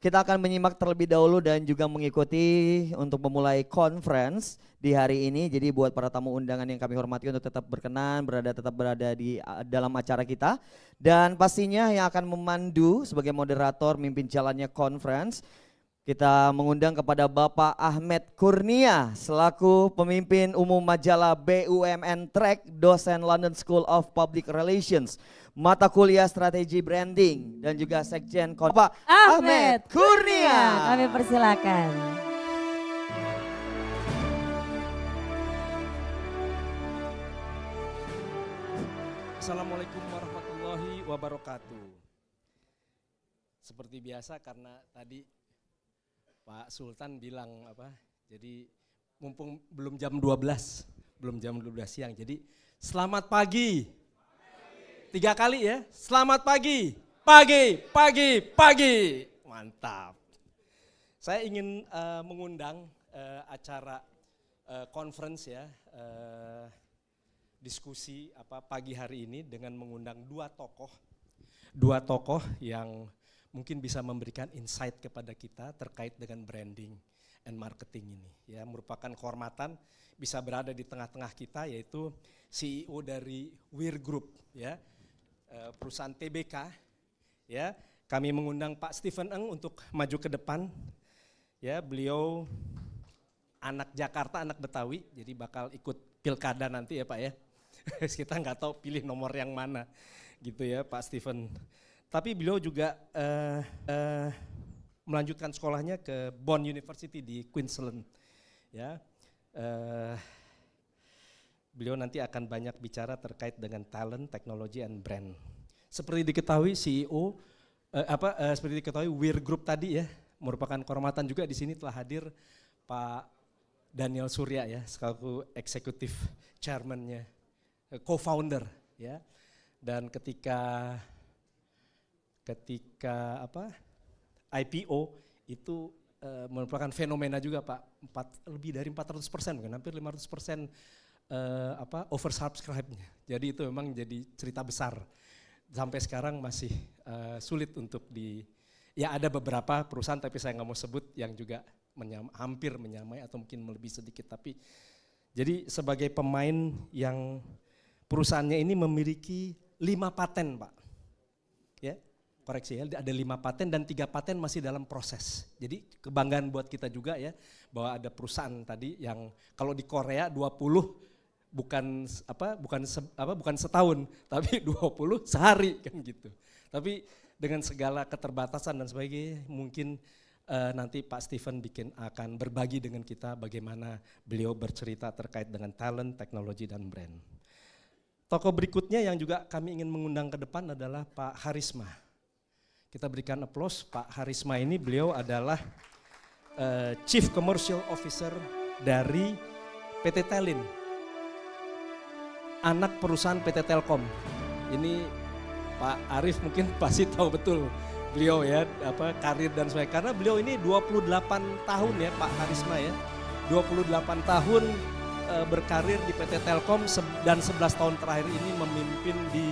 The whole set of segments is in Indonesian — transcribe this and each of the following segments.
Kita akan menyimak terlebih dahulu dan juga mengikuti untuk memulai conference di hari ini. Jadi buat para tamu undangan yang kami hormati untuk tetap berkenan, tetap berada di dalam acara kita. Dan pastinya yang akan memandu sebagai moderator mimpin jalannya conference, kita mengundang kepada Bapak Ahmed Kurnia selaku pemimpin umum majalah BUMN Track, dosen London School of Public Relations, mata kuliah strategi branding dan juga sekjen Bapak Ahmed Kurnia. Kami persilakan. Assalamualaikum warahmatullahi wabarakatuh. Seperti biasa karena tadi Pak Sultan bilang jadi mumpung belum jam 12 siang, jadi selamat pagi. 3 kali ya, selamat pagi, pagi. Mantap. Saya ingin mengundang acara conference ya, diskusi pagi hari ini dengan mengundang dua tokoh yang mungkin bisa memberikan insight kepada kita terkait dengan branding and marketing ini. Ya, merupakan kehormatan bisa berada di tengah-tengah kita, yaitu CEO dari Weir Group, ya, perusahaan TBK. Ya, kami mengundang Pak Stephen Eng untuk maju ke depan. Ya, beliau anak Jakarta, anak Betawi, jadi bakal ikut pilkada nanti ya Pak ya. Kita nggak tahu pilih nomor yang mana, gitu ya Pak Stephen. Tapi beliau juga melanjutkan sekolahnya ke Bond University di Queensland. Ya, beliau nanti akan banyak bicara terkait dengan talent, technology, and brand. Seperti diketahui CEO, seperti diketahui Weir Group tadi ya, merupakan kehormatan juga di sini telah hadir Pak Daniel Surya ya, selaku executive chairman-nya, co-founder ya. Dan ketika IPO itu merupakan fenomena juga Pak, lebih dari 400%, mungkin hampir 500% oversubscribe-nya. Jadi itu memang jadi cerita besar. Sampai sekarang masih sulit untuk ya ada beberapa perusahaan tapi saya nggak mau sebut yang juga hampir menyamai atau mungkin lebih sedikit. Tapi jadi sebagai pemain yang perusahaannya ini memiliki 5 paten Pak. Ya, koreksi ya, ada 5 paten dan 3 paten masih dalam proses. Jadi kebanggaan buat kita juga ya, bahwa ada perusahaan tadi yang kalau di Korea 20 bukan setahun, tapi 20 sehari kan gitu. Tapi dengan segala keterbatasan dan sebagainya, mungkin nanti Pak Stephen akan berbagi dengan kita bagaimana beliau bercerita terkait dengan talent, teknologi, dan brand. Tokoh berikutnya yang juga kami ingin mengundang ke depan adalah Pak Harisma. Kita berikan aplaus. Pak Harisma ini beliau adalah Chief Commercial Officer dari PT Telin, anak perusahaan PT Telkom. Ini Pak Arif mungkin pasti tahu betul beliau ya, karir dan sebagainya. Karena beliau ini 28 tahun ya Pak Harisma ya, 28 tahun berkarir di PT Telkom dan 11 tahun terakhir ini memimpin di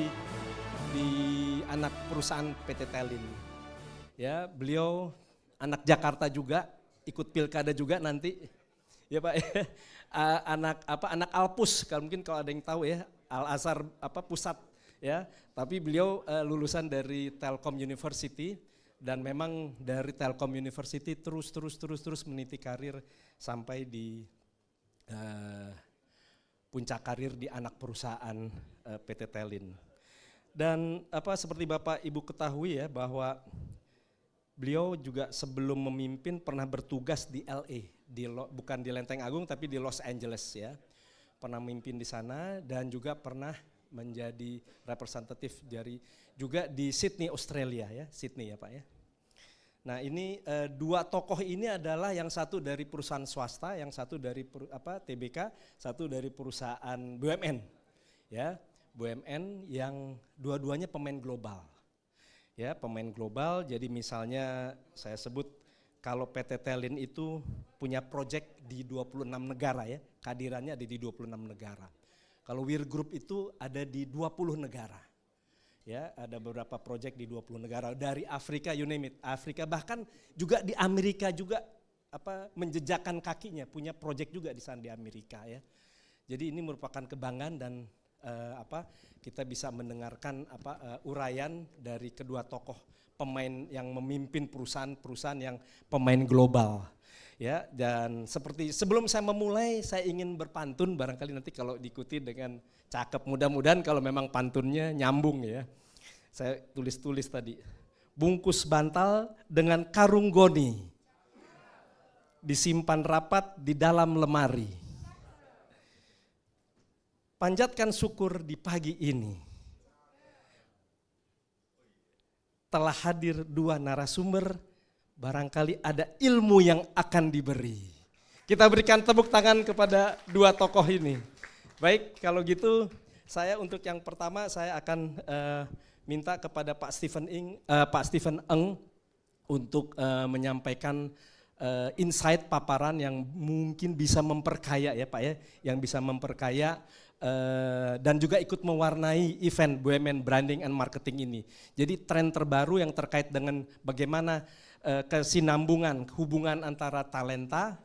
anak perusahaan PT Telin. Ya, beliau anak Jakarta juga, ikut pilkada juga nanti. Ya Pak, anak Alpus, kalau ada yang tahu ya, Al Azhar pusat ya. Tapi beliau lulusan dari Telkom University dan memang dari Telkom University terus meniti karir sampai di puncak karir di anak perusahaan PT Telin. Dan seperti Bapak Ibu ketahui ya, bahwa beliau juga sebelum memimpin pernah bertugas di LA, bukan di Lenteng Agung tapi di Los Angeles ya. Pernah memimpin di sana dan juga pernah menjadi representatif juga di Sydney, Australia ya, Sydney ya Pak ya. Nah ini dua tokoh ini adalah yang satu dari perusahaan swasta, yang satu dari TBK, satu dari perusahaan BUMN. Ya, BUMN yang dua-duanya pemain global. Ya, pemain global. Jadi misalnya saya sebut kalau PT Telin itu punya proyek di 26 negara ya, kehadirannya ada di 26 negara. Kalau Weir Group itu ada di 20 negara. Ya, ada beberapa proyek di 20 negara dari Afrika, you name it, Afrika bahkan juga di Amerika juga menjejakkan kakinya, punya proyek juga di sana di Amerika ya. Jadi ini merupakan kebanggaan dan kita bisa mendengarkan uraian dari kedua tokoh pemain yang memimpin perusahaan-perusahaan yang pemain global. Ya, dan seperti sebelum saya memulai, saya ingin berpantun, barangkali nanti kalau diikuti dengan cakep, mudah-mudahan kalau memang pantunnya nyambung ya. Saya tulis-tulis tadi, bungkus bantal dengan karung goni, disimpan rapat di dalam lemari. Panjatkan syukur di pagi ini, telah hadir dua narasumber, barangkali ada ilmu yang akan diberi. Kita berikan tepuk tangan kepada dua tokoh ini. Baik, kalau gitu saya untuk yang pertama saya akan minta kepada Pak Stephen Eng untuk menyampaikan insight paparan yang mungkin bisa memperkaya ya Pak ya, yang bisa memperkaya dan juga ikut mewarnai event BUMN Branding and Marketing ini. Jadi tren terbaru yang terkait dengan bagaimana kesinambungan hubungan antara talenta,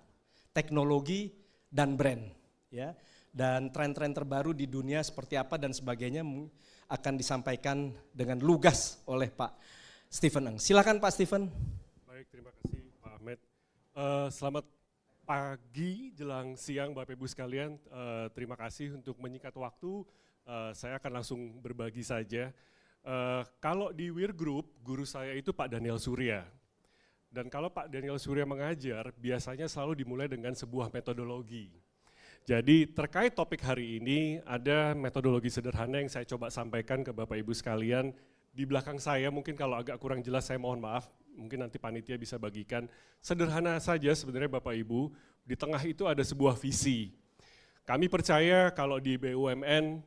teknologi, dan brand. Ya. Dan tren-tren terbaru di dunia seperti apa dan sebagainya akan disampaikan dengan lugas oleh Pak Stephen Eng. Silakan Pak Stephen. Baik, terima kasih Pak Ahmed. Selamat pagi jelang siang Bapak Ibu sekalian, terima kasih untuk menyingkat waktu, saya akan langsung berbagi saja. Kalau di Wir Group, guru saya itu Pak Daniel Surya. Dan kalau Pak Daniel Surya mengajar, biasanya selalu dimulai dengan sebuah metodologi. Jadi terkait topik hari ini, ada metodologi sederhana yang saya coba sampaikan ke Bapak Ibu sekalian. Di belakang saya, mungkin kalau agak kurang jelas saya mohon maaf, mungkin nanti panitia bisa bagikan. Sederhana saja sebenarnya Bapak Ibu, di tengah itu ada sebuah visi. Kami percaya kalau di BUMN,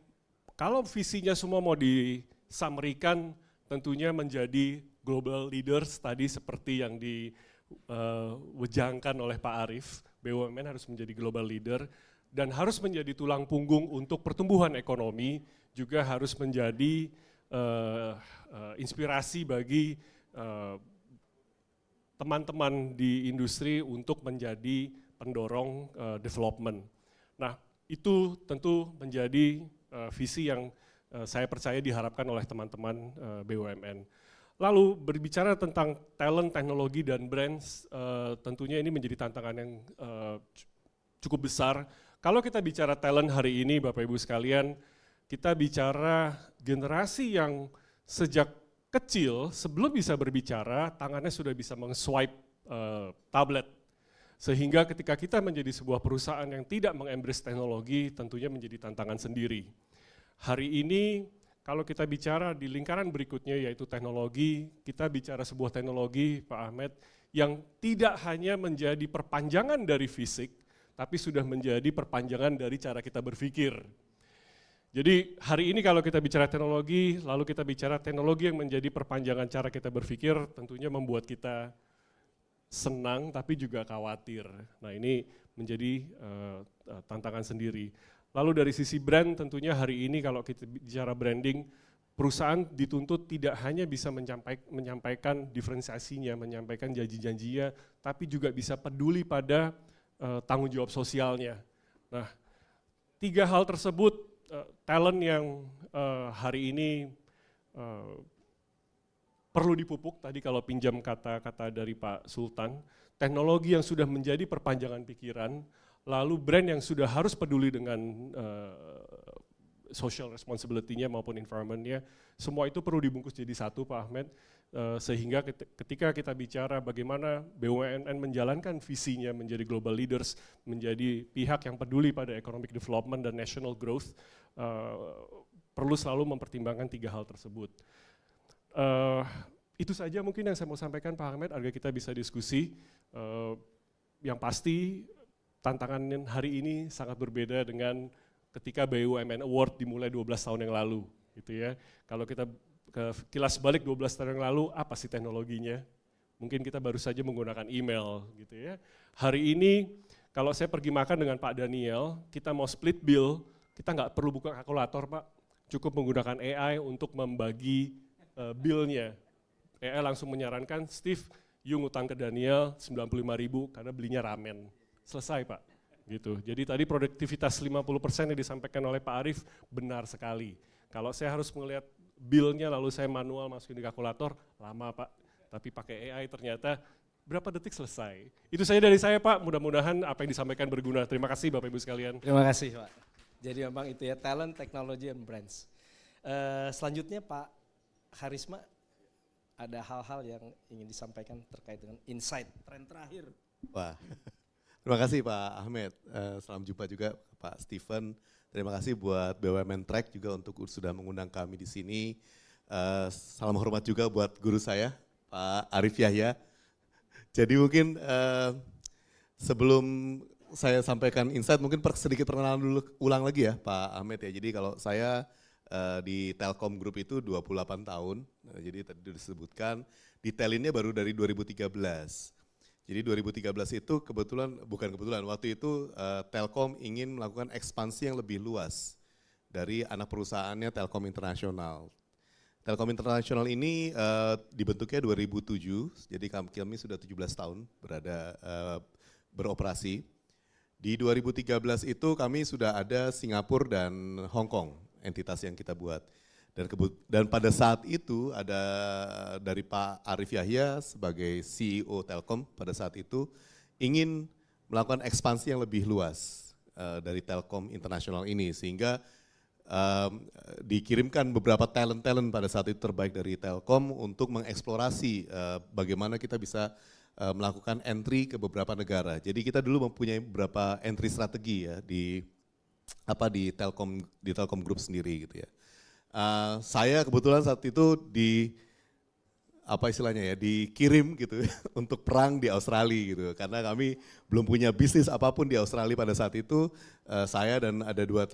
kalau visinya semua mau disamerikan, tentunya menjadi global leaders tadi seperti yang diwejangkan oleh Pak Arief, BUMN harus menjadi global leader dan harus menjadi tulang punggung untuk pertumbuhan ekonomi, juga harus menjadi inspirasi bagi teman-teman di industri untuk menjadi pendorong development. Nah, itu tentu menjadi visi yang saya percaya diharapkan oleh teman-teman BUMN. Lalu berbicara tentang talent, teknologi, dan brands, tentunya ini menjadi tantangan yang cukup besar. Kalau kita bicara talent hari ini, Bapak Ibu sekalian, kita bicara generasi yang sejak kecil, sebelum bisa berbicara, tangannya sudah bisa meng-swipe tablet. Sehingga ketika kita menjadi sebuah perusahaan yang tidak meng-embrace teknologi, tentunya menjadi tantangan sendiri. Hari ini, kalau kita bicara di lingkaran berikutnya yaitu teknologi, kita bicara sebuah teknologi, Pak Ahmed, yang tidak hanya menjadi perpanjangan dari fisik, tapi sudah menjadi perpanjangan dari cara kita berpikir. Jadi hari ini kalau kita bicara teknologi, lalu kita bicara teknologi yang menjadi perpanjangan cara kita berpikir, tentunya membuat kita senang tapi juga khawatir. Nah ini menjadi tantangan sendiri. Lalu dari sisi brand tentunya hari ini kalau kita bicara branding, perusahaan dituntut tidak hanya bisa menyampaikan diferensiasinya, menyampaikan janji-janjinya, tapi juga bisa peduli pada tanggung jawab sosialnya. Nah 3 hal tersebut, talent yang hari ini perlu dipupuk, tadi kalau pinjam kata-kata dari Pak Sultan, teknologi yang sudah menjadi perpanjangan pikiran, lalu brand yang sudah harus peduli dengan social responsibility-nya maupun environment-nya, semua itu perlu dibungkus jadi satu Pak Ahmed, sehingga ketika kita bicara bagaimana BUMN menjalankan visinya menjadi global leaders, menjadi pihak yang peduli pada economic development dan national growth, perlu selalu mempertimbangkan 3 hal tersebut. Itu saja mungkin yang saya mau sampaikan Pak Ahmed, agar kita bisa diskusi. Yang pasti tantangan hari ini sangat berbeda dengan ketika BUMN Award dimulai 12 tahun yang lalu, gitu ya. Kalau kita ke kilas balik 12 tahun yang lalu, apa sih teknologinya? Mungkin kita baru saja menggunakan email, gitu ya. Hari ini kalau saya pergi makan dengan Pak Daniel, kita mau split bill, kita nggak perlu buka kalkulator Pak. cukup menggunakan AI untuk membagi bill-nya. AI langsung menyarankan, Steve, you ngutang ke Daniel 95.000 karena belinya ramen. Selesai Pak. Gitu. Jadi tadi produktivitas 50% yang disampaikan oleh Pak Arief benar sekali. Kalau saya harus melihat bill-nya lalu saya manual masukin di kalkulator, lama Pak. Tapi pakai AI ternyata berapa detik selesai. Itu saja dari saya Pak, mudah-mudahan apa yang disampaikan berguna. Terima kasih Bapak Ibu sekalian. Terima kasih Pak. Jadi memang itu ya, talent, technology, and brands. Selanjutnya Pak Harisma, ada hal-hal yang ingin disampaikan terkait dengan insight, tren terakhir. Wah, terima kasih Pak Ahmed. Salam jumpa juga Pak Steven. Terima kasih buat BUMN Track juga untuk sudah mengundang kami di sini. Salam hormat juga buat guru saya, Pak Arief Yahya. Jadi mungkin sebelum saya sampaikan insight, mungkin sedikit perkenalan dulu ulang lagi ya Pak Ahmed ya. Jadi kalau saya di Telkom Group itu 28 tahun, jadi tadi disebutkan, di Telinnya baru dari 2013. Jadi 2013 itu bukan kebetulan, waktu itu Telkom ingin melakukan ekspansi yang lebih luas dari anak perusahaannya Telkom International. Telkom International ini dibentuknya 2007, jadi kami sudah 17 tahun beroperasi. Di 2013 itu kami sudah ada Singapura dan Hong Kong, entitas yang kita buat. Dan pada saat itu ada dari Pak Arief Yahya sebagai CEO Telkom pada saat itu ingin melakukan ekspansi yang lebih luas dari Telkom International ini, sehingga dikirimkan beberapa talent pada saat itu terbaik dari Telkom untuk mengeksplorasi bagaimana kita bisa melakukan entry ke beberapa negara. Jadi kita dulu mempunyai beberapa entry strategi ya di Telkom Group sendiri gitu ya. Saya kebetulan saat itu dikirim gitu untuk perang di Australia gitu, karena kami belum punya bisnis apapun di Australia pada saat itu. Saya dan ada dua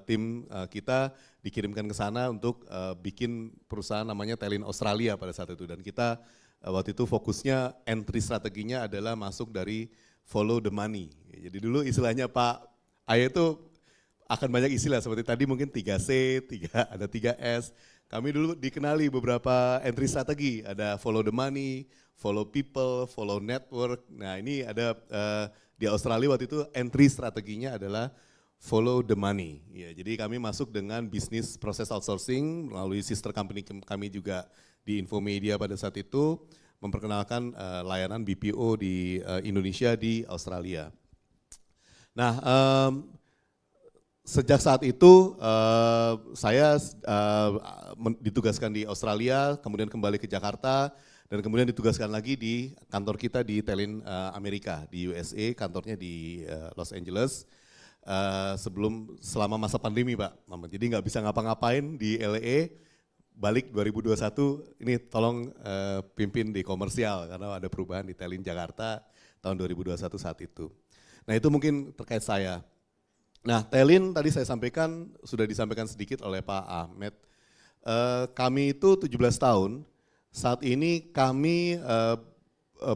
tim kita dikirimkan ke sana untuk bikin perusahaan namanya Telin Australia pada saat itu, dan kita waktu itu fokusnya entry strateginya adalah masuk dari follow the money. Jadi dulu istilahnya Pak Ayah itu akan banyak istilah seperti tadi mungkin 3C, ada 3S. Kami dulu dikenali beberapa entry strategi, ada follow the money, follow people, follow network. Nah ini ada di Australia waktu itu entry strateginya adalah follow the money. Ya, jadi kami masuk dengan bisnis proses outsourcing melalui sister company kami juga di Infomedia pada saat itu, memperkenalkan layanan BPO di Indonesia di Australia. Nah, sejak saat itu saya ditugaskan di Australia, kemudian kembali ke Jakarta, dan kemudian ditugaskan lagi di kantor kita di Telin Amerika, di USA, kantornya di Los Angeles, selama masa pandemi Pak. Jadi nggak bisa ngapa-ngapain di LA, balik 2021, ini tolong pimpin di komersial, karena ada perubahan di Telin Jakarta tahun 2021 saat itu. Nah itu mungkin terkait saya. Nah Telin tadi saya sampaikan, sudah disampaikan sedikit oleh Pak Ahmed. Kami itu 17 tahun, saat ini kami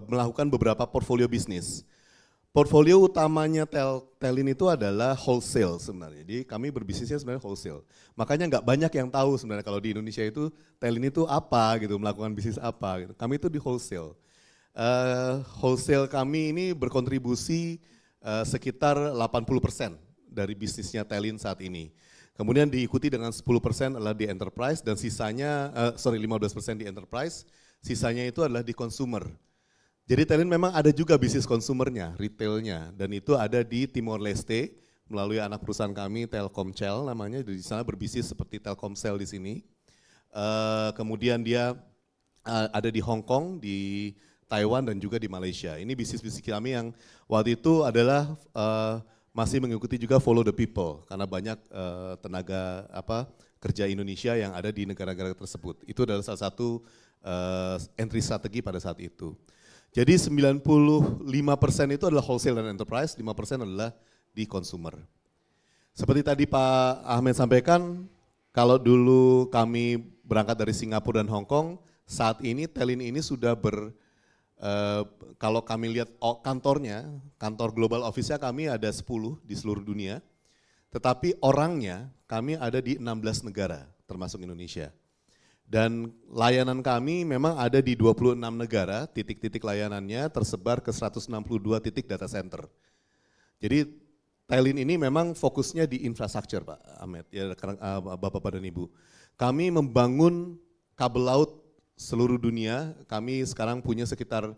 melakukan beberapa portfolio bisnis. Portfolio utamanya Telin itu adalah wholesale sebenarnya, jadi kami berbisnisnya sebenarnya wholesale. Makanya nggak banyak yang tahu sebenarnya kalau di Indonesia itu Telin itu apa gitu, melakukan bisnis apa gitu. Kami itu di wholesale. Wholesale kami ini berkontribusi sekitar 80% dari bisnisnya Telin saat ini. Kemudian diikuti dengan 10% adalah di enterprise dan sisanya, 15% di enterprise, sisanya itu adalah di consumer. Jadi Telin memang ada juga bisnis konsumernya, retailnya, dan itu ada di Timor Leste melalui anak perusahaan kami Telkomsel namanya, di sana berbisnis seperti Telkomsel di sini. Kemudian dia ada di Hong Kong, di Taiwan dan juga di Malaysia. Ini bisnis-bisnis kami yang waktu itu adalah masih mengikuti juga follow the people karena banyak tenaga kerja Indonesia yang ada di negara-negara tersebut. Itu adalah salah satu entry strategi pada saat itu. Jadi 95% itu adalah wholesale dan enterprise, 5% adalah di consumer. Seperti tadi Pak Ahmed sampaikan, kalau dulu kami berangkat dari Singapura dan Hong Kong, saat ini Telin ini sudah kalau kami lihat kantornya, kantor global office-nya kami ada 10 di seluruh dunia. tetapi orangnya kami ada di 16 negara termasuk Indonesia. Dan layanan kami memang ada di 26 negara, titik-titik layanannya tersebar ke 162 titik data center. Jadi Telin ini memang fokusnya di infrastruktur Pak Ahmed, ya Bapak dan Ibu. Kami membangun kabel laut seluruh dunia, kami sekarang punya sekitar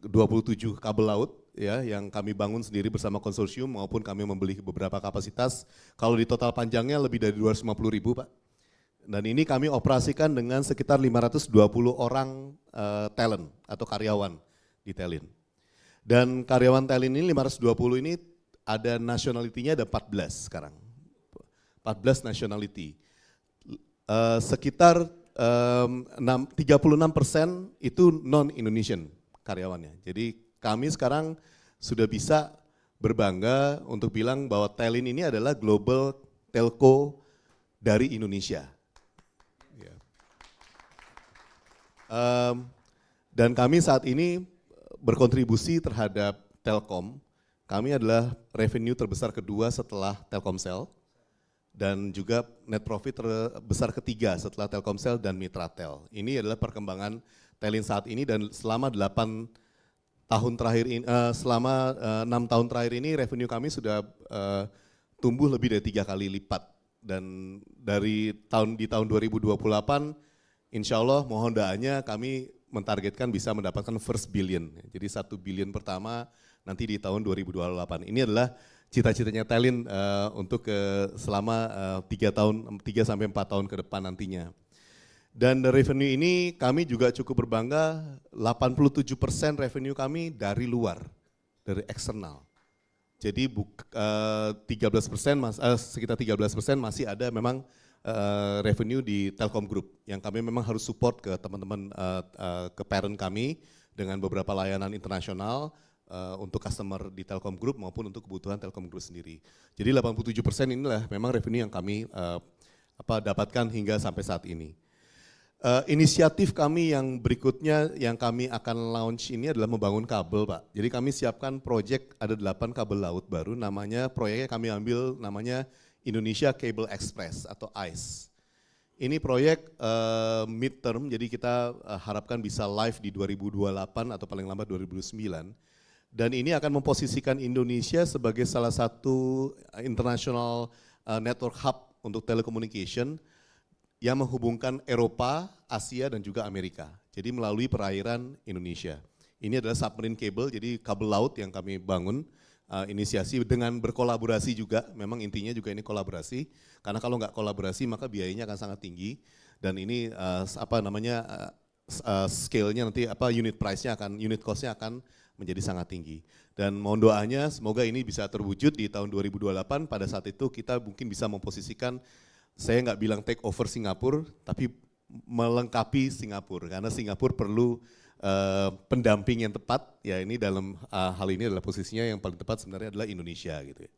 27 kabel laut ya yang kami bangun sendiri bersama konsorsium maupun kami membeli beberapa kapasitas. Kalau di total panjangnya lebih dari 250.000 Pak. Dan ini kami operasikan dengan sekitar 520 orang talent atau karyawan di Telin. Dan karyawan Telin ini 520 ini ada nationality-nya ada 14 sekarang. 14 nationality. Sekitar 36% itu non-Indonesian karyawannya. Jadi kami sekarang sudah bisa berbangga untuk bilang bahwa Telin ini adalah global telco dari Indonesia. Dan kami saat ini berkontribusi terhadap Telkom. Kami adalah revenue terbesar kedua setelah Telkomsel dan juga net profit terbesar ketiga setelah Telkomsel dan Mitratel. Ini adalah perkembangan Telin saat ini dan selama 6 tahun terakhir ini revenue kami sudah tumbuh lebih dari 3 kali lipat. Dan di tahun 2028 insya Allah mohon doanya kami mentargetkan bisa mendapatkan first billion. Jadi 1 billion pertama nanti di tahun 2028. Ini adalah cita-citanya Telin untuk selama 3 sampai 4 tahun ke depan nantinya. Dan revenue ini kami juga cukup berbangga, 87% revenue kami dari luar, dari eksternal. Jadi sekitar 13% masih ada memang revenue di Telkom Group yang kami memang harus support ke teman-teman ke parent kami dengan beberapa layanan internasional untuk customer di Telkom Group maupun untuk kebutuhan Telkom Group sendiri. Jadi 87% inilah memang revenue yang kami dapatkan hingga sampai saat ini. Inisiatif kami yang berikutnya yang kami akan launch ini adalah membangun kabel Pak. Jadi kami siapkan proyek ada 8 kabel laut baru namanya proyeknya kami ambil namanya Indonesia Cable Express atau ICE. Ini proyek midterm jadi kita harapkan bisa live di 2028 atau paling lambat 2029. Dan ini akan memposisikan Indonesia sebagai salah satu international network hub untuk telecommunication yang menghubungkan Eropa, Asia dan juga Amerika. Jadi melalui perairan Indonesia. Ini adalah submarine cable, jadi kabel laut yang kami bangun. Inisiasi dengan berkolaborasi juga, memang intinya juga ini kolaborasi. Karena kalau nggak kolaborasi maka biayanya akan sangat tinggi. Dan ini scale-nya nanti unit price-nya unit cost-nya akan menjadi sangat tinggi. Dan mohon doanya semoga ini bisa terwujud di tahun 2028. Pada saat itu kita mungkin bisa memposisikan, saya nggak bilang take over Singapura, tapi melengkapi Singapura. Karena Singapura perlu pendamping yang tepat, ya ini dalam hal ini adalah posisinya yang paling tepat sebenarnya adalah Indonesia gitu ya.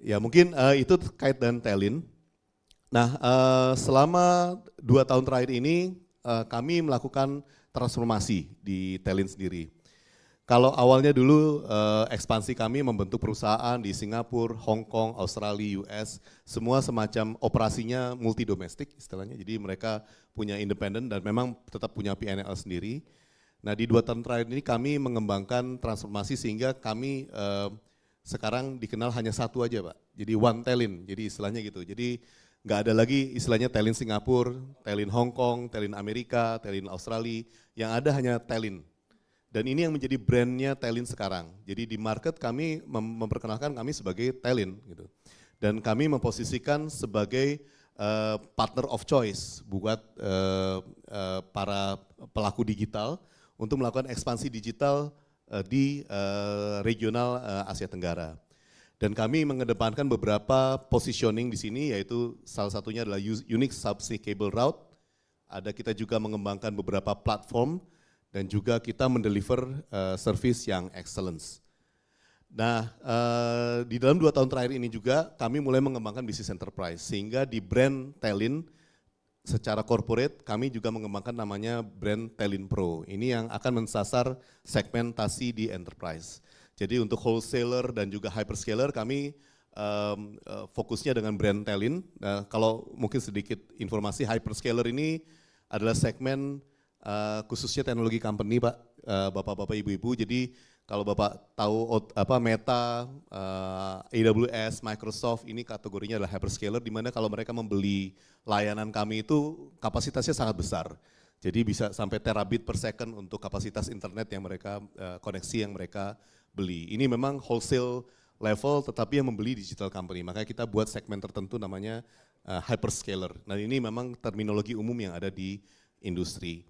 Ya mungkin itu terkait dengan Telin. Nah selama 2 tahun terakhir ini kami melakukan transformasi di Telin sendiri. Kalau awalnya dulu ekspansi kami membentuk perusahaan di Singapura, Hong Kong, Australia, US, semua semacam operasinya multi domestik istilahnya. Jadi mereka punya independen dan memang tetap punya P&L sendiri. Nah di 2 tahun terakhir ini kami mengembangkan transformasi sehingga kami sekarang dikenal hanya satu aja Pak. Jadi One Telin, jadi istilahnya gitu. Jadi nggak ada lagi istilahnya Telin Singapura, Telin Hong Kong, Telin Amerika, Telin Australia. Yang ada hanya Telin. Dan ini yang menjadi brandnya Telin sekarang. Jadi di market kami memperkenalkan kami sebagai Telin gitu. Dan kami memposisikan sebagai partner of choice buat para pelaku digital untuk melakukan ekspansi digital di regional Asia Tenggara. Dan kami mengedepankan beberapa positioning di sini yaitu salah satunya adalah unique subsea cable route. Ada kita juga mengembangkan beberapa platform dan juga kita mendeliver service yang excellence. Nah, di dalam 2 tahun terakhir ini juga kami mulai mengembangkan bisnis enterprise sehingga di brand Telin secara corporate kami juga mengembangkan namanya brand Telin Pro. Ini yang akan mensasar segmentasi di enterprise. Jadi untuk wholesaler dan juga hyperscaler kami fokusnya dengan brand Telin. Kalau mungkin sedikit informasi, hyperscaler ini adalah segmen khususnya teknologi company Pak, Bapak-bapak, Ibu-ibu. Jadi kalau Bapak tahu Meta, AWS, Microsoft, ini kategorinya adalah hyperscaler, di mana kalau mereka membeli layanan kami itu kapasitasnya sangat besar. Jadi bisa sampai terabit per second untuk kapasitas internet yang mereka, koneksi yang mereka beli. Ini memang wholesale level, tetapi yang membeli digital company. Makanya kita buat segmen tertentu namanya hyperscaler. Nah ini memang terminologi umum yang ada di industri.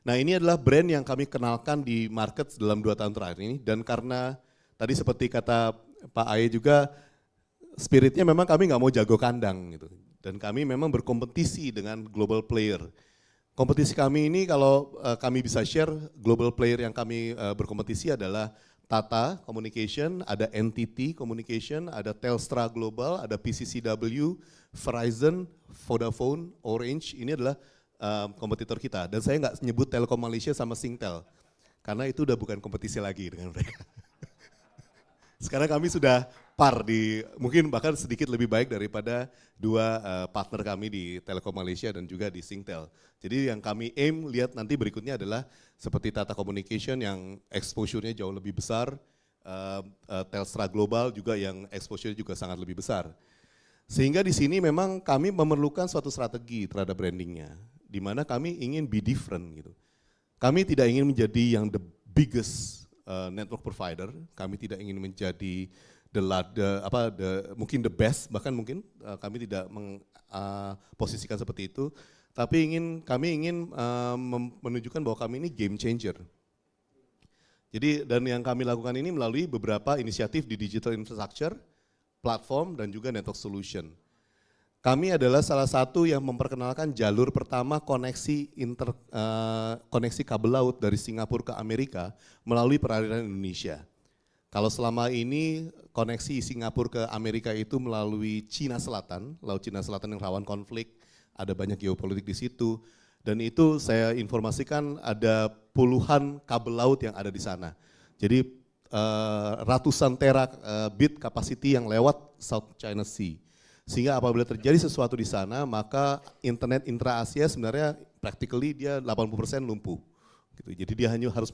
Nah ini adalah brand yang kami kenalkan di market dalam 2 tahun terakhir ini, dan karena tadi seperti kata Pak Aye juga, spiritnya memang kami nggak mau jago kandang gitu, dan kami memang berkompetisi dengan global player. Kompetisi kami ini kalau kami bisa share, global player yang kami berkompetisi adalah Tata Communication, ada NTT Communication, ada Telstra Global, ada PCCW, Verizon, Vodafone, Orange, ini adalah kompetitor kita. Dan saya nggak nyebut Telekom Malaysia sama Singtel, karena itu udah bukan kompetisi lagi dengan mereka. Sekarang kami sudah par di, mungkin bahkan sedikit lebih baik daripada 2 partner kami di Telekom Malaysia dan juga di Singtel. Jadi yang kami aim lihat nanti berikutnya adalah seperti Tata Communication yang exposure-nya jauh lebih besar, Telstra Global juga yang exposure-nya juga sangat lebih besar. Sehingga di sini memang kami memerlukan suatu strategi terhadap brandingnya, di mana kami ingin be different gitu. Kami tidak ingin menjadi yang the biggest network provider, kami tidak ingin menjadi mungkin the best, bahkan mungkin kami tidak posisikan seperti itu, tapi kami ingin menunjukkan bahwa kami ini game changer. Jadi dan yang kami lakukan ini melalui beberapa inisiatif di digital infrastructure, platform dan juga network solution. Kami adalah salah satu yang memperkenalkan jalur pertama koneksi kabel laut dari Singapura ke Amerika melalui perairan Indonesia. Kalau selama ini koneksi Singapura ke Amerika itu melalui Cina Selatan, Laut Cina Selatan yang rawan konflik, ada banyak geopolitik di situ, dan itu saya informasikan ada puluhan kabel laut yang ada di sana. Jadi ratusan terabit capacity yang lewat South China Sea. Sehingga apabila terjadi sesuatu di sana, maka internet intra-Asia sebenarnya practically dia 80% lumpuh. Gitu. Jadi dia hanya harus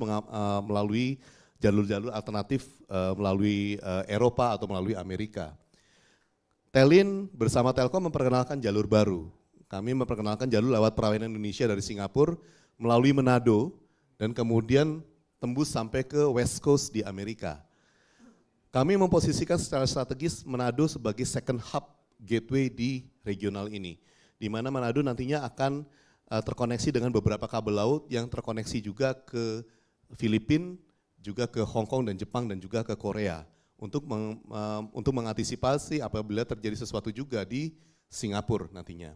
melalui jalur-jalur alternatif melalui Eropa atau melalui Amerika. Telin bersama Telkom memperkenalkan jalur baru. Kami memperkenalkan jalur lewat perairan Indonesia dari Singapura melalui Manado dan kemudian tembus sampai ke West Coast di Amerika. Kami memposisikan secara strategis Manado sebagai second hub gateway di regional ini, di mana Manado nantinya akan terkoneksi dengan beberapa kabel laut yang terkoneksi juga ke Filipina, juga ke Hong Kong dan Jepang dan juga ke Korea untuk mengantisipasi apabila terjadi sesuatu juga di Singapura nantinya.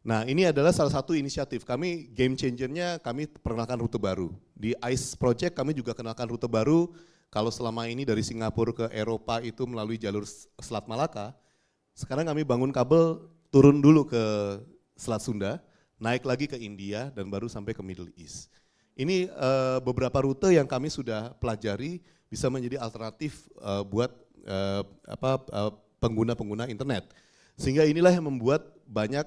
Nah ini adalah salah satu inisiatif kami, game changernya kami perkenalkan rute baru. Di ICE Project kami juga kenalkan rute baru, kalau selama ini dari Singapura ke Eropa itu melalui jalur Selat Malaka, sekarang kami bangun kabel turun dulu ke Selat Sunda, naik lagi ke India dan baru sampai ke Middle East. Ini beberapa rute yang kami sudah pelajari bisa menjadi alternatif buat pengguna-pengguna internet. Sehingga inilah yang membuat banyak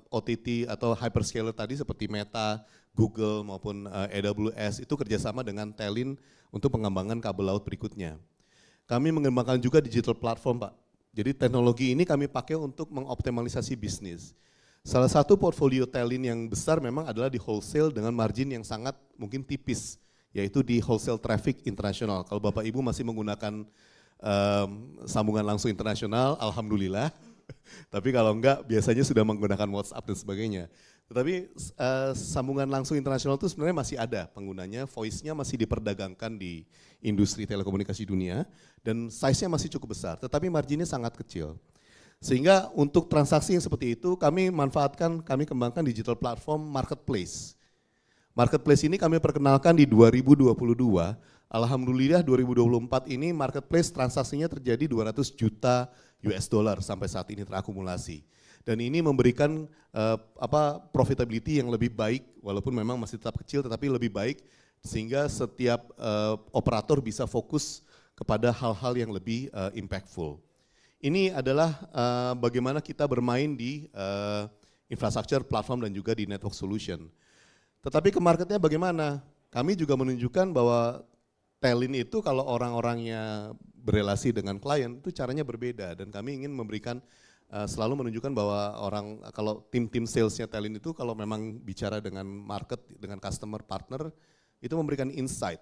OTT atau hyperscaler tadi seperti Meta, Google maupun AWS itu kerjasama dengan Telin untuk pengembangan kabel laut berikutnya. Kami mengembangkan juga digital platform Pak. Jadi teknologi ini kami pakai untuk mengoptimalisasi bisnis. Salah satu portfolio Telin yang besar memang adalah di wholesale dengan margin yang sangat mungkin tipis, yaitu di wholesale traffic internasional. Kalau Bapak Ibu masih menggunakan sambungan langsung internasional, alhamdulillah. Tapi kalau enggak, biasanya sudah menggunakan WhatsApp dan sebagainya. Tetapi sambungan langsung internasional itu sebenarnya masih ada penggunanya, voice-nya masih diperdagangkan di industri telekomunikasi dunia, dan size-nya masih cukup besar, tetapi marginnya sangat kecil. Sehingga untuk transaksi yang seperti itu kami kembangkan digital platform marketplace. Marketplace ini kami perkenalkan di 2022, alhamdulillah 2024 ini marketplace transaksinya terjadi 200 juta US dollar sampai saat ini terakumulasi. Dan ini memberikan profitability yang lebih baik, walaupun memang masih tetap kecil tetapi lebih baik, sehingga setiap operator bisa fokus kepada hal-hal yang lebih impactful. ini adalah bagaimana kita bermain di infrastructure, platform dan juga di network solution. Tetapi ke marketnya bagaimana? Kami juga menunjukkan bahwa talent itu kalau orang-orangnya berelasi dengan klien itu caranya berbeda dan kami ingin memberikan selalu menunjukkan bahwa kalau tim-tim salesnya talent itu kalau memang bicara dengan market, dengan customer partner itu memberikan insight.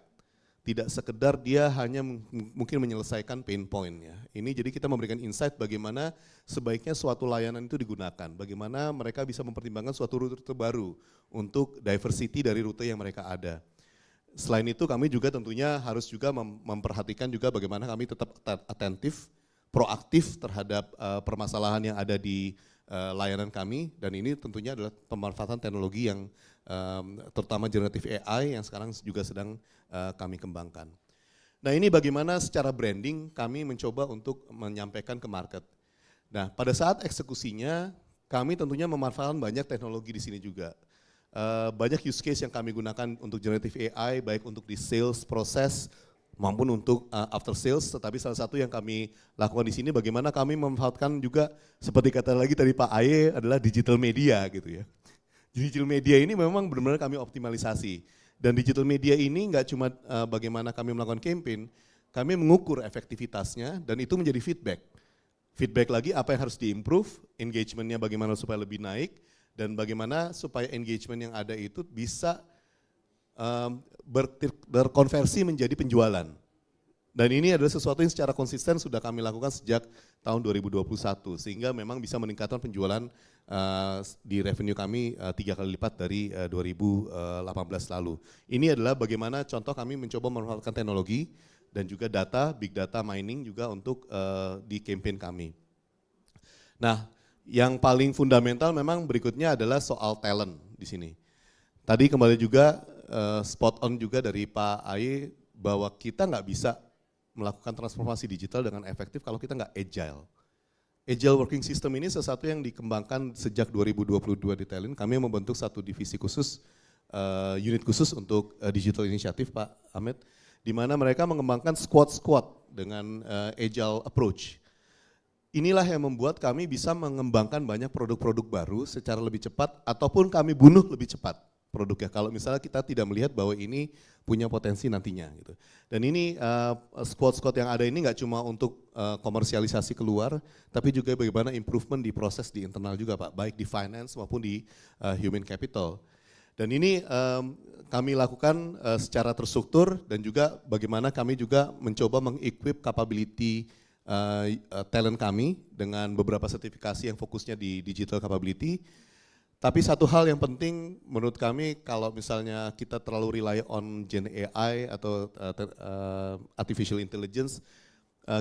Tidak sekedar dia hanya mungkin menyelesaikan pain point-nya. Ini jadi kita memberikan insight bagaimana sebaiknya suatu layanan itu digunakan, bagaimana mereka bisa mempertimbangkan suatu rute baru untuk diversity dari rute yang mereka ada. Selain itu kami juga tentunya harus juga memperhatikan juga bagaimana kami tetap atentif, proaktif terhadap permasalahan yang ada di layanan kami dan ini tentunya adalah pemanfaatan teknologi yang terutama generative AI yang sekarang juga sedang kami kembangkan. Nah ini bagaimana secara branding kami mencoba untuk menyampaikan ke market. Nah pada saat eksekusinya kami tentunya memanfaatkan banyak teknologi di sini juga. Banyak use case yang kami gunakan untuk generative AI baik untuk di sales proses maupun untuk after sales, tetapi salah satu yang kami lakukan di sini bagaimana kami memanfaatkan juga seperti kata lagi tadi Pak Aye adalah digital media gitu ya. Digital media ini memang benar-benar kami optimalisasi dan digital media ini nggak cuma bagaimana kami melakukan campaign, kami mengukur efektivitasnya dan itu menjadi feedback. Feedback lagi apa yang harus diimprove, engagementnya bagaimana supaya lebih naik dan bagaimana supaya engagement yang ada itu bisa berkonversi menjadi penjualan. Dan ini adalah sesuatu yang secara konsisten sudah kami lakukan sejak tahun 2021 sehingga memang bisa meningkatkan penjualan di revenue kami 3 kali lipat dari 2018 lalu. Ini adalah bagaimana contoh kami mencoba memanfaatkan teknologi dan juga data, big data mining juga untuk di campaign kami. Nah, yang paling fundamental memang berikutnya adalah soal talent di sini. Tadi kembali juga spot on juga dari Pak Aye bahwa kita nggak bisa melakukan transformasi digital dengan efektif kalau kita nggak agile. Agile working system ini sesuatu yang dikembangkan sejak 2022 di Talent. Kami membentuk satu divisi khusus, unit khusus untuk digital initiative Pak Ahmed, di mana mereka mengembangkan squad dengan agile approach. Inilah yang membuat kami bisa mengembangkan banyak produk-produk baru secara lebih cepat ataupun kami bunuh lebih cepat produknya kalau misalnya kita tidak melihat bahwa ini punya potensi nantinya gitu. Dan ini squad yang ada ini nggak cuma untuk komersialisasi keluar, tapi juga bagaimana improvement di proses di internal juga Pak, baik di finance maupun di human capital. Dan ini kami lakukan secara terstruktur dan juga bagaimana kami juga mencoba mengequip capability talent kami dengan beberapa sertifikasi yang fokusnya di digital capability. Tapi satu hal yang penting menurut kami kalau misalnya kita terlalu rely on Gen AI atau artificial intelligence,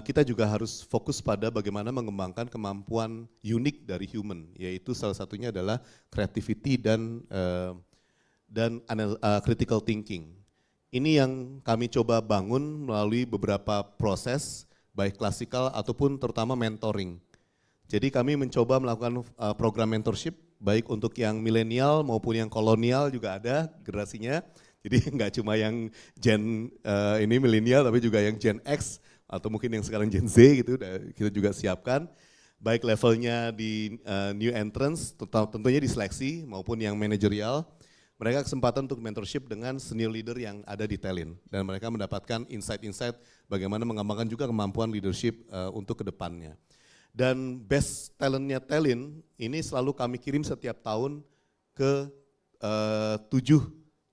kita juga harus fokus pada bagaimana mengembangkan kemampuan unik dari human, yaitu salah satunya adalah creativity dan critical thinking. Ini yang kami coba bangun melalui beberapa proses, baik klasikal ataupun terutama mentoring. Jadi kami mencoba melakukan program mentorship, baik untuk yang milenial maupun yang kolonial juga ada generasinya. Jadi nggak cuma yang Gen ini milenial, tapi juga yang Gen X atau mungkin yang sekarang Gen Z gitu, kita juga siapkan. Baik levelnya di new entrance, tentunya di seleksi maupun yang manajerial. Mereka kesempatan untuk mentorship dengan senior leader yang ada di Talent. Dan mereka mendapatkan insight-insight bagaimana mengembangkan juga kemampuan leadership untuk kedepannya. Dan best talentnya Talent ini selalu kami kirim setiap tahun ke 7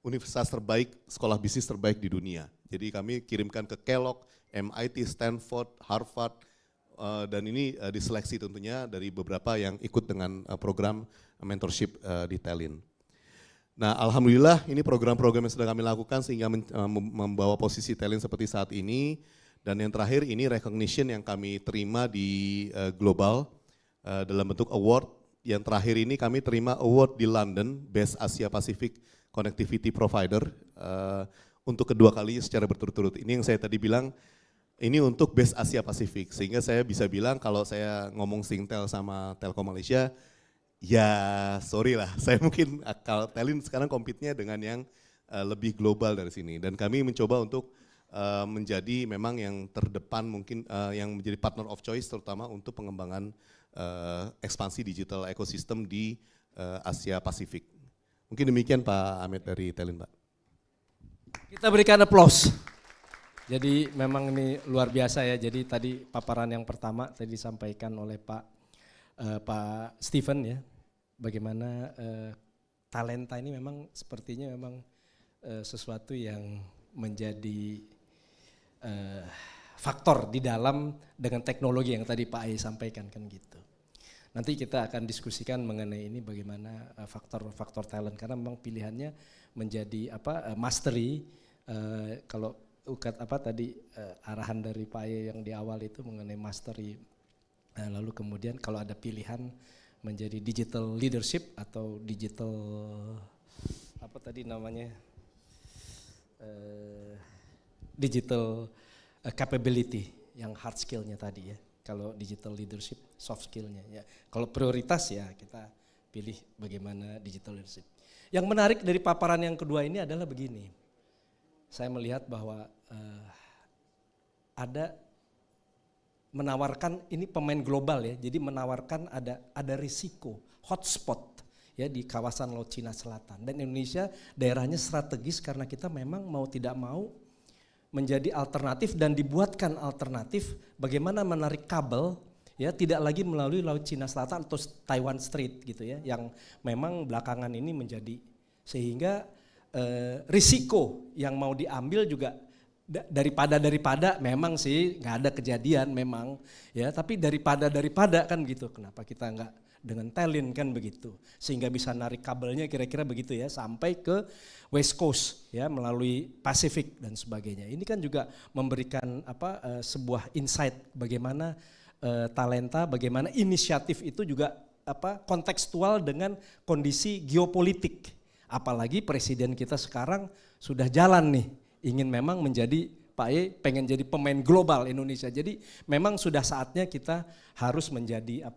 universitas terbaik, sekolah bisnis terbaik di dunia. Jadi kami kirimkan ke Kellogg, MIT, Stanford, Harvard, dan ini diseleksi tentunya dari beberapa yang ikut dengan program mentorship di Talent. Nah alhamdulillah ini program-program yang sudah kami lakukan sehingga membawa posisi Talent seperti saat ini. Dan yang terakhir ini recognition yang kami terima di global dalam bentuk award. Yang terakhir ini kami terima award di London, Best Asia Pacific Connectivity Provider untuk kedua kali secara berturut-turut. Ini yang saya tadi bilang, ini untuk Best Asia Pacific. Sehingga saya bisa bilang kalau saya ngomong Singtel sama Telkom Malaysia, ya sorry lah, saya mungkin kalau Talent sekarang compete-nya dengan yang lebih global dari sini. Dan kami mencoba untuk menjadi memang yang terdepan mungkin yang menjadi partner of choice terutama untuk pengembangan ekspansi digital ekosistem di Asia Pasifik. Mungkin demikian Pak Ahmed dari Telin, Pak. Kita berikan aplaus. Jadi memang ini luar biasa ya. Jadi tadi paparan yang pertama tadi disampaikan oleh Pak Steven ya. Bagaimana talenta ini memang sepertinya memang sesuatu yang menjadi faktor di dalam dengan teknologi yang tadi Pak Ai sampaikan kan gitu. Nanti kita akan diskusikan mengenai ini bagaimana faktor-faktor talent karena memang pilihannya menjadi mastery kalau tadi arahan dari Pak Ai yang di awal itu mengenai mastery lalu kemudian kalau ada pilihan menjadi digital leadership atau digital digital capability yang hard skillnya tadi ya. Kalau digital leadership soft skillnya ya. Kalau prioritas ya kita pilih bagaimana digital leadership. Yang menarik dari paparan yang kedua ini adalah begini. Saya melihat bahwa ada menawarkan ini pemain global ya, jadi menawarkan ada risiko hotspot ya di kawasan Laut Cina Selatan dan Indonesia daerahnya strategis karena kita memang mau tidak mau menjadi alternatif dan dibuatkan alternatif bagaimana menarik kabel ya tidak lagi melalui Laut Cina Selatan atau Taiwan Strait gitu ya yang memang belakangan ini menjadi sehingga risiko yang mau diambil juga daripada memang sih nggak ada kejadian memang ya tapi daripada kan gitu kenapa kita nggak dengan Telin kan begitu sehingga bisa narik kabelnya kira-kira begitu ya sampai ke West Coast ya melalui Pasifik dan sebagainya ini kan juga memberikan sebuah insight bagaimana talenta bagaimana inisiatif itu juga kontekstual dengan kondisi geopolitik apalagi presiden kita sekarang sudah jalan nih ingin memang menjadi Pak Ye pengen jadi pemain global Indonesia. Jadi memang sudah saatnya kita harus menjadi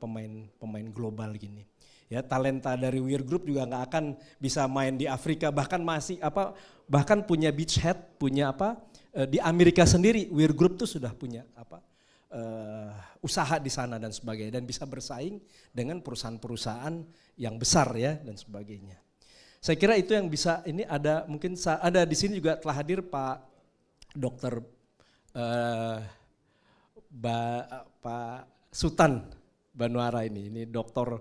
pemain global gini. Ya talenta dari Weir Group juga nggak akan bisa main di Afrika bahkan bahkan punya beachhead punya di Amerika sendiri Weir Group tuh sudah punya usaha di sana dan sebagainya dan bisa bersaing dengan perusahaan-perusahaan yang besar ya dan sebagainya. Saya kira itu yang bisa ini ada mungkin ada di sini juga telah hadir Pak Dokter Pak Sutan Banuara ini dokter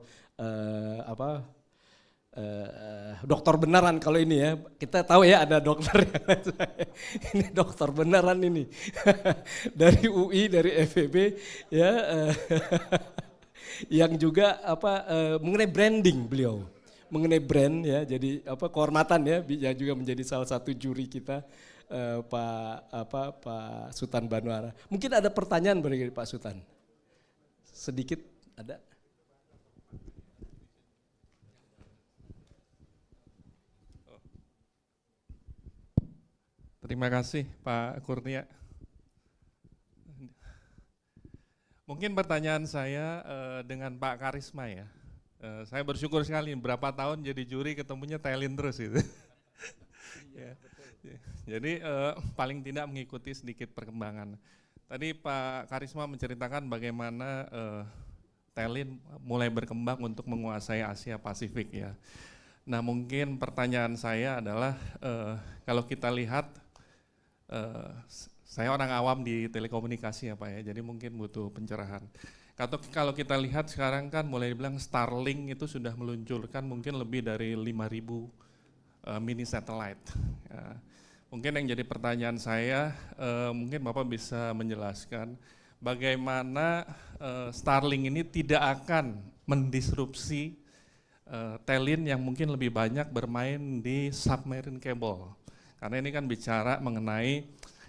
dokter beneran kalau ini ya kita tahu ya ada dokter ini dokter beneran ini dari UI dari FEB ya yang juga mengenai branding beliau. Mengenai brand ya, jadi kehormatan ya, juga menjadi salah satu juri kita Pak Sutan Banuara. Mungkin ada pertanyaan dari Pak Sutan, sedikit ada. Terima kasih Pak Kurnia. Mungkin pertanyaan saya dengan Pak Karisma ya. Saya bersyukur sekali berapa tahun jadi juri ketemunya Telin terus itu. Ya. Jadi paling tidak mengikuti sedikit perkembangan. Tadi Pak Karisma menceritakan bagaimana Telin mulai berkembang untuk menguasai Asia Pasifik ya. Nah mungkin pertanyaan saya adalah kalau kita lihat, saya orang awam di telekomunikasi ya Pak ya, jadi mungkin butuh pencerahan. Kalau kita lihat sekarang kan mulai dibilang Starlink itu sudah meluncurkan mungkin lebih dari 5.000 mini satellite. Ya. Mungkin yang jadi pertanyaan saya, mungkin Bapak bisa menjelaskan bagaimana Starlink ini tidak akan mendisrupsi Telin yang mungkin lebih banyak bermain di submarine cable. Karena ini kan bicara mengenai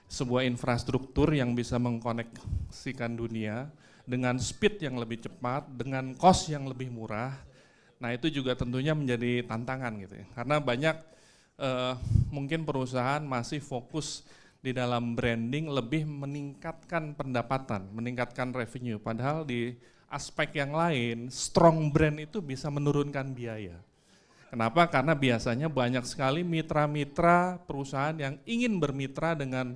sebuah infrastruktur yang bisa mengkoneksikan dunia dengan speed yang lebih cepat, dengan cost yang lebih murah. Nah itu juga tentunya menjadi tantangan gitu ya. Karena banyak mungkin perusahaan masih fokus di dalam branding lebih meningkatkan pendapatan, meningkatkan revenue. Padahal di aspek yang lain, strong brand itu bisa menurunkan biaya. Kenapa? Karena biasanya banyak sekali mitra-mitra perusahaan yang ingin bermitra dengan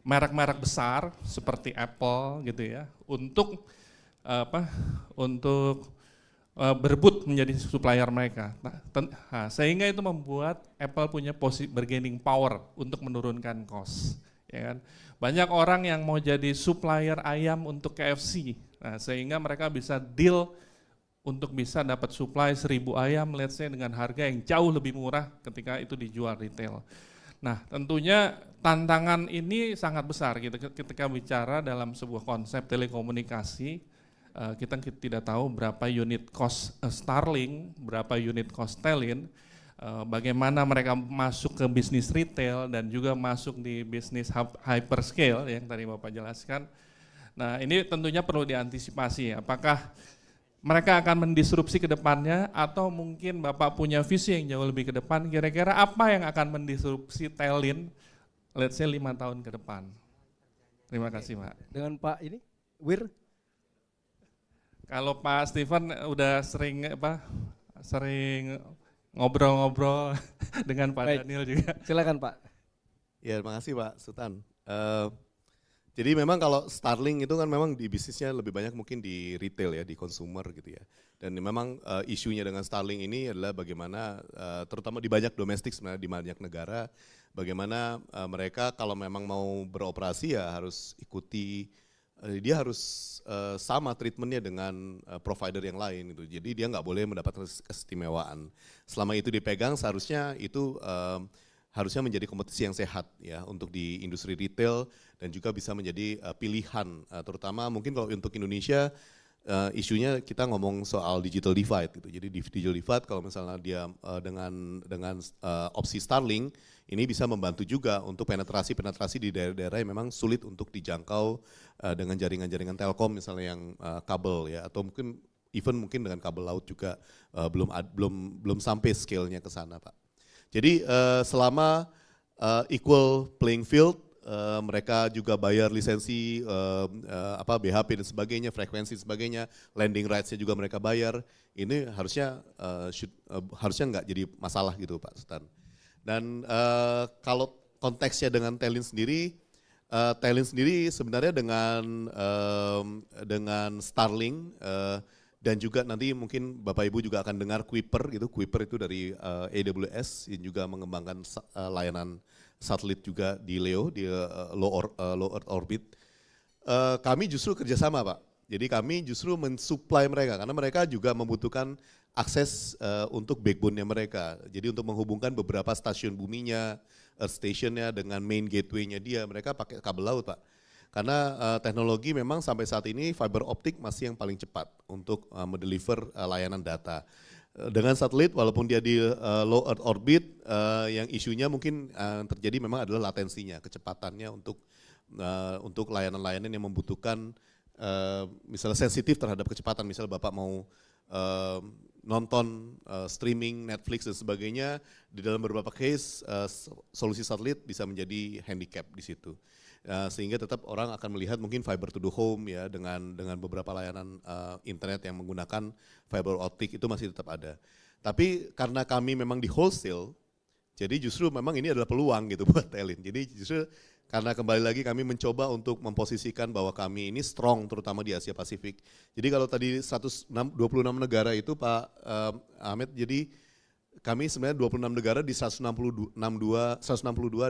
merek-merek besar seperti Apple gitu ya, untuk berebut menjadi supplier mereka. Sehingga itu membuat Apple punya bargaining power untuk menurunkan cost. Ya kan? Banyak orang yang mau jadi supplier ayam untuk KFC, sehingga mereka bisa deal untuk bisa dapat supply 1000 ayam, let's say dengan harga yang jauh lebih murah ketika itu dijual retail. Nah, tentunya tantangan ini sangat besar gitu ketika bicara dalam sebuah konsep telekomunikasi. Kita tidak tahu berapa unit cost Starlink, berapa unit cost Telin, bagaimana mereka masuk ke bisnis retail dan juga masuk di bisnis hyperscale yang tadi Bapak jelaskan. Nah, ini tentunya perlu diantisipasi. Apakah mereka akan mendisrupsi ke depannya atau mungkin Bapak punya visi yang jauh lebih ke depan, kira-kira apa yang akan mendisrupsi Telin, let's say 5 tahun ke depan. Terima kasih Pak. Dengan Pak ini, Wir? Kalau Pak Steven udah sering ngobrol-ngobrol dengan Pak Daniel juga. Silakan Pak. Ya, terima kasih Pak Sultan. Jadi memang kalau Starlink itu kan memang di bisnisnya lebih banyak mungkin di retail ya, di consumer gitu ya. Dan memang isunya dengan Starlink ini adalah bagaimana terutama di banyak domestik sebenarnya di banyak negara, bagaimana mereka kalau memang mau beroperasi ya harus ikuti, dia harus sama treatmentnya dengan provider yang lain gitu. Jadi dia nggak boleh mendapatkan keistimewaan. Selama itu dipegang seharusnya itu harusnya menjadi kompetisi yang sehat ya untuk di industri retail dan juga bisa menjadi pilihan, terutama mungkin kalau untuk Indonesia isunya kita ngomong soal digital divide gitu. Jadi digital divide kalau misalnya dia dengan opsi Starlink ini bisa membantu juga untuk penetrasi di daerah-daerah yang memang sulit untuk dijangkau dengan jaringan-jaringan telkom misalnya yang kabel ya, atau mungkin dengan kabel laut juga belum sampai scale-nya ke sana Pak. Jadi selama equal playing field, mereka juga bayar lisensi BHP dan sebagainya, frekuensi dan sebagainya, landing rights-nya juga mereka bayar. Ini harusnya nggak jadi masalah gitu Pak Sultan. Dan kalau konteksnya dengan Telin sendiri sebenarnya dengan Starlink dan juga nanti mungkin Bapak Ibu juga akan dengar Kuiper gitu. Kuiper itu dari AWS yang juga mengembangkan layanan satelit juga di LEO, di low Earth orbit. Kami justru kerjasama Pak. Jadi kami justru mensuplai mereka karena mereka juga membutuhkan akses untuk backbone-nya mereka. Jadi untuk menghubungkan beberapa stasiun buminya, Earth Station-nya dengan main gateway-nya dia, mereka pakai kabel laut Pak. Karena teknologi memang sampai saat ini fiber optik masih yang paling cepat untuk mendeliver layanan data. Dengan satelit walaupun dia di low Earth orbit, yang isunya mungkin terjadi memang adalah latensinya, kecepatannya untuk layanan-layanan yang membutuhkan misalnya sensitif terhadap kecepatan. Misalnya Bapak mau nonton streaming Netflix dan sebagainya, di dalam beberapa case solusi satelit bisa menjadi handicap di situ. Sehingga tetap orang akan melihat mungkin fiber to the home ya dengan beberapa layanan internet yang menggunakan fiber optik itu masih tetap ada. Tapi karena kami memang di wholesale, jadi justru memang ini adalah peluang gitu buat Telin. Jadi justru karena kembali lagi kami mencoba untuk memposisikan bahwa kami ini strong terutama di Asia Pasifik. Jadi kalau tadi 126 negara itu Pak Ahmed, jadi kami sebenarnya 26 negara di 162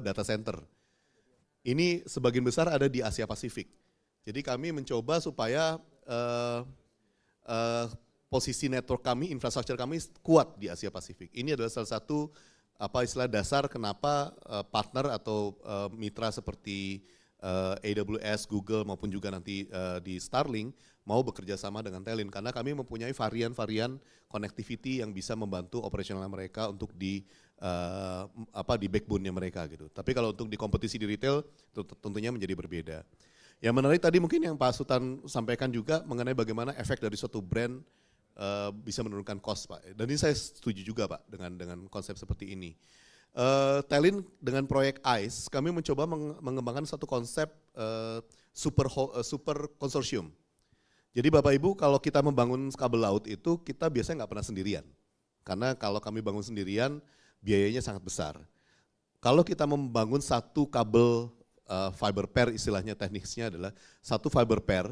data center. Ini sebagian besar ada di Asia Pasifik. Jadi kami mencoba supaya posisi network kami, infrastruktur kami kuat di Asia Pasifik. Ini adalah salah satu istilah dasar kenapa partner atau mitra seperti AWS, Google maupun juga nanti di Starlink mau bekerja sama dengan Telin karena kami mempunyai varian-varian connectivity yang bisa membantu operasional mereka untuk di backbone-nya mereka gitu. Tapi kalau untuk di kompetisi di retail tentunya menjadi berbeda. Yang menarik tadi mungkin yang Pak Sultan sampaikan juga mengenai bagaimana efek dari suatu brand bisa menurunkan cost Pak. Dan ini saya setuju juga Pak dengan konsep seperti ini. Telin dengan proyek ICE kami mencoba mengembangkan satu konsep super konsorsium. Jadi Bapak Ibu kalau kita membangun kabel laut itu kita biasanya nggak pernah sendirian. karena kalau kami bangun sendirian biayanya sangat besar. Kalau kita membangun satu kabel fiber pair, istilahnya teknisnya adalah satu fiber pair,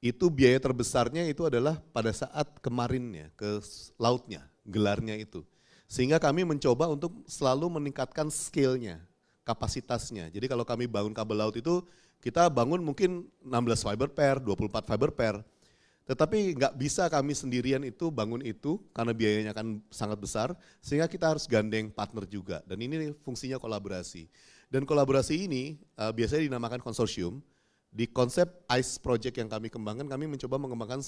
itu biaya terbesarnya itu adalah pada saat kemarinnya ke lautnya, gelarnya itu. Sehingga kami mencoba untuk selalu meningkatkan scale-nya, kapasitasnya. Jadi kalau kami bangun kabel laut itu kita bangun mungkin 16 fiber pair, 24 fiber pair. Tetapi nggak bisa kami sendirian itu bangun itu karena biayanya akan sangat besar, sehingga kita harus gandeng partner juga. Dan ini fungsinya kolaborasi. Dan kolaborasi ini biasanya dinamakan konsorsium. Di konsep ICE project yang kami kembangkan, kami mencoba mengembangkan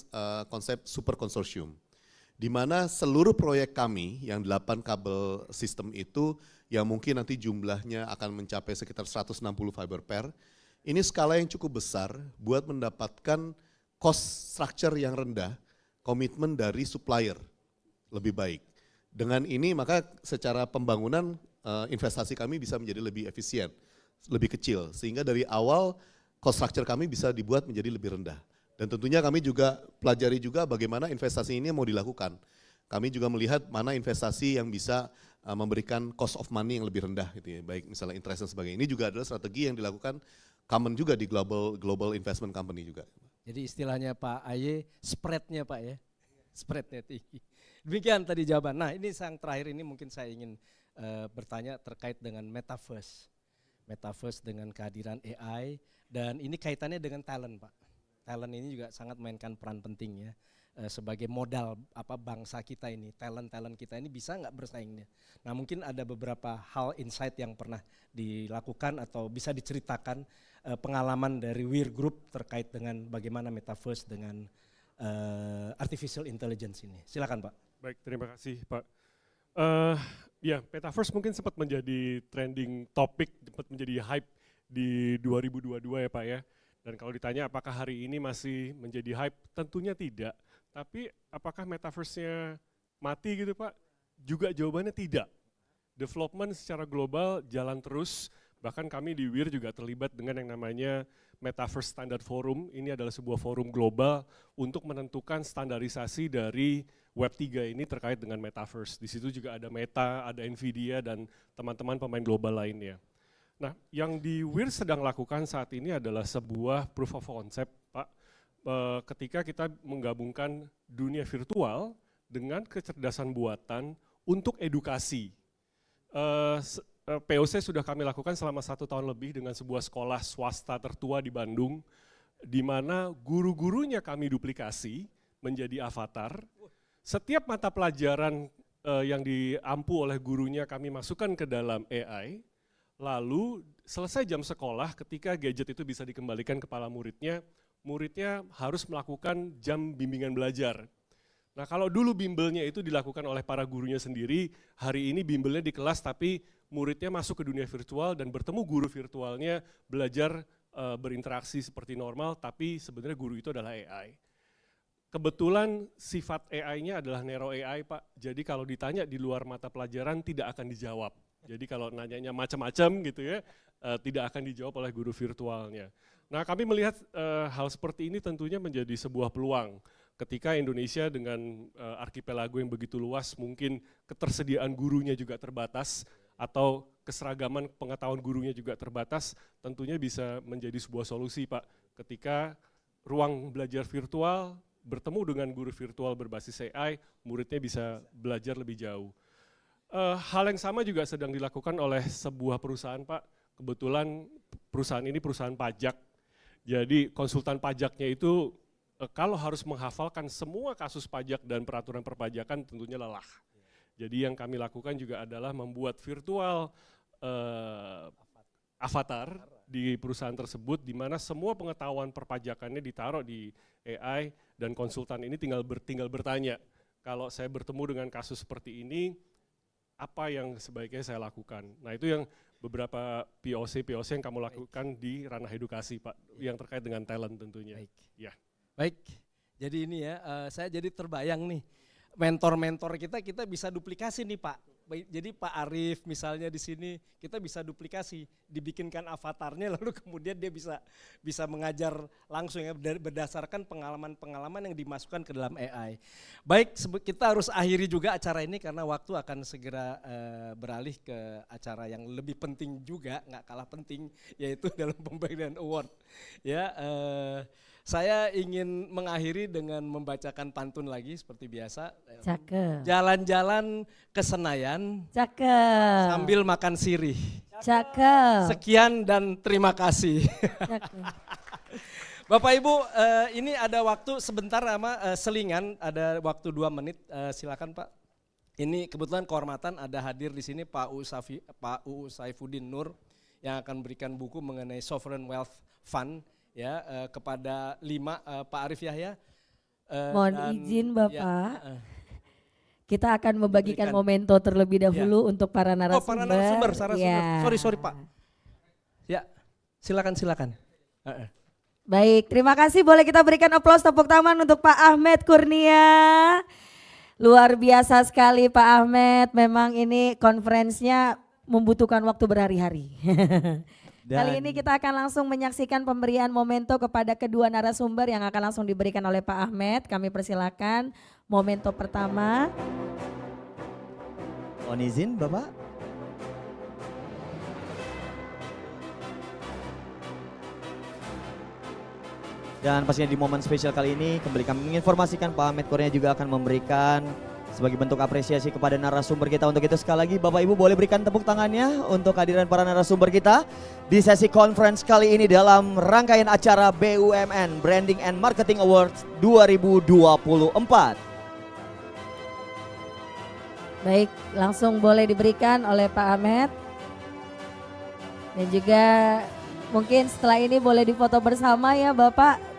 konsep super konsorsium. Di mana seluruh proyek kami yang 8 kabel sistem itu yang mungkin nanti jumlahnya akan mencapai sekitar 160 fiber pair, ini skala yang cukup besar buat mendapatkan cost structure yang rendah, komitmen dari supplier lebih baik. Dengan ini maka secara pembangunan investasi kami bisa menjadi lebih efisien, lebih kecil, sehingga dari awal cost structure kami bisa dibuat menjadi lebih rendah. Dan tentunya kami juga pelajari juga bagaimana investasi ini mau dilakukan. Kami juga melihat mana investasi yang bisa memberikan cost of money yang lebih rendah gitu ya, baik misalnya interest dan sebagainya. Ini juga adalah strategi yang dilakukan common juga di global investment company juga. Jadi istilahnya Pak Aye, spreadnya Pak ya, spreadnya tinggi. Demikian tadi jawaban. Nah ini yang terakhir ini mungkin saya ingin bertanya terkait dengan metaverse. Metaverse dengan kehadiran AI dan ini kaitannya dengan talent Pak. Talent ini juga sangat mainkan peran penting ya. Sebagai modal bangsa kita ini, talent kita ini bisa nggak bersaingnya. Nah mungkin ada beberapa hal insight yang pernah dilakukan atau bisa diceritakan pengalaman dari Weir Group terkait dengan bagaimana metaverse dengan artificial intelligence ini. Silakan Pak. Baik, terima kasih Pak. Ya, metaverse mungkin sempat menjadi trending topik, sempat menjadi hype di 2022 ya Pak ya. Dan kalau ditanya apakah hari ini masih menjadi hype, tentunya tidak. Tapi apakah metaverse-nya mati gitu Pak? Juga jawabannya tidak. Development secara global jalan terus, bahkan kami di Weir juga terlibat dengan yang namanya Metaverse Standard Forum. Ini adalah sebuah forum global untuk menentukan standarisasi dari Web3 ini terkait dengan Metaverse. Di situ juga ada Meta, ada Nvidia, dan teman-teman pemain global lainnya. Nah, yang di Weir sedang lakukan saat ini adalah sebuah proof of concept, Pak. Ketika kita menggabungkan dunia virtual dengan kecerdasan buatan untuk edukasi. POC sudah kami lakukan selama 1 tahun lebih dengan sebuah sekolah swasta tertua di Bandung, di mana guru-gurunya kami duplikasi menjadi avatar. Setiap mata pelajaran yang diampu oleh gurunya kami masukkan ke dalam AI. Lalu selesai jam sekolah ketika gadget itu bisa dikembalikan kepada muridnya, muridnya harus melakukan jam bimbingan belajar. Nah kalau dulu bimbelnya itu dilakukan oleh para gurunya sendiri, hari ini bimbelnya di kelas tapi muridnya masuk ke dunia virtual dan bertemu guru virtualnya, belajar berinteraksi seperti normal, tapi sebenarnya guru itu adalah AI. Kebetulan sifat AI-nya adalah narrow AI Pak, jadi kalau ditanya di luar mata pelajaran tidak akan dijawab. Jadi kalau nanyanya macam-macam gitu ya, tidak akan dijawab oleh guru virtualnya. Nah kami melihat hal seperti ini tentunya menjadi sebuah peluang. Ketika Indonesia dengan arkipelago yang begitu luas, mungkin ketersediaan gurunya juga terbatas, atau keseragaman pengetahuan gurunya juga terbatas, tentunya bisa menjadi sebuah solusi Pak. Ketika ruang belajar virtual bertemu dengan guru virtual berbasis AI, muridnya bisa belajar lebih jauh. Hal yang sama juga sedang dilakukan oleh sebuah perusahaan Pak, kebetulan perusahaan ini perusahaan pajak, jadi konsultan pajaknya itu kalau harus menghafalkan semua kasus pajak dan peraturan perpajakan tentunya lelah. Jadi yang kami lakukan juga adalah membuat virtual avatar di perusahaan tersebut di mana semua pengetahuan perpajakannya ditaruh di AI dan konsultan ini tinggal bertanya, kalau saya bertemu dengan kasus seperti ini, apa yang sebaiknya saya lakukan. Nah itu yang beberapa POC yang kamu lakukan di ranah edukasi Pak, yang terkait dengan talent tentunya. Baik. Ya. Baik, jadi ini ya, saya jadi terbayang nih, mentor-mentor kita bisa duplikasi nih Pak. Jadi Pak Arief misalnya di sini kita bisa duplikasi, dibikinkan avatarnya lalu kemudian dia bisa mengajar langsung ya berdasarkan pengalaman-pengalaman yang dimasukkan ke dalam AI. Baik, kita harus akhiri juga acara ini karena waktu akan segera beralih ke acara yang lebih penting juga, nggak kalah penting, yaitu dalam pembagian award. Ya, saya ingin mengakhiri dengan membacakan pantun lagi seperti biasa. Cakep. Jalan-jalan ke Senayan Cakep. sambil makan sirih. Cakep. Sekian dan terima kasih. Cakep. Bapak Ibu, ini ada waktu sebentar selingan, ada waktu 2 menit, silakan Pak. Ini kebetulan kehormatan ada hadir di sini Pak UU Saifuddin Nur yang akan berikan buku mengenai Sovereign Wealth Fund ya kepada 5 Pak Arief Yahya. Mohon izin Bapak. Kita akan membagikan memento terlebih dahulu untuk para narasumber. Oh, para narasumber. Ya. Sorry Pak. Ya, silakan. Baik, terima kasih. Boleh kita berikan aplaus tepuk tangan untuk Pak Ahmed Kurnia. Luar biasa sekali Pak Ahmed. Memang ini konferensinya membutuhkan waktu berhari-hari. Kali ini kita akan langsung menyaksikan pemberian memento kepada kedua narasumber yang akan langsung diberikan oleh Pak Ahmed. Kami persilakan memento pertama. Mohon izin Bapak. Dan pastinya di momen spesial kali ini kembali kami menginformasikan Pak Ahmed Kurnia juga akan memberikan sebagai bentuk apresiasi kepada narasumber kita. Untuk itu sekali lagi Bapak Ibu boleh berikan tepuk tangannya untuk kehadiran para narasumber kita di sesi conference kali ini dalam rangkaian acara BUMN Branding and Marketing Awards 2024. Baik, langsung boleh diberikan oleh Pak Ahmed. Dan juga mungkin setelah ini boleh difoto bersama ya Bapak.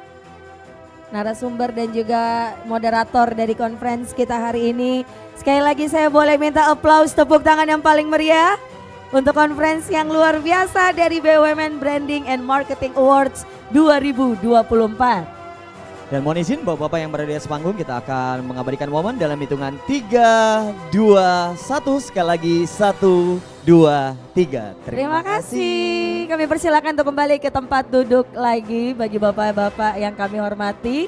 Narasumber dan juga moderator dari conference kita hari ini. Sekali lagi saya boleh minta aplaus tepuk tangan yang paling meriah untuk conference yang luar biasa dari BUMN Branding and Marketing Awards 2024. Dan mohon izin Bapak-Bapak yang berada di atas panggung, kita akan mengabadikan momen dalam hitungan 3, 2, 1. Sekali lagi 1, 2, 3. Terima kasih. Kami persilakan untuk kembali ke tempat duduk lagi bagi Bapak-Bapak yang kami hormati.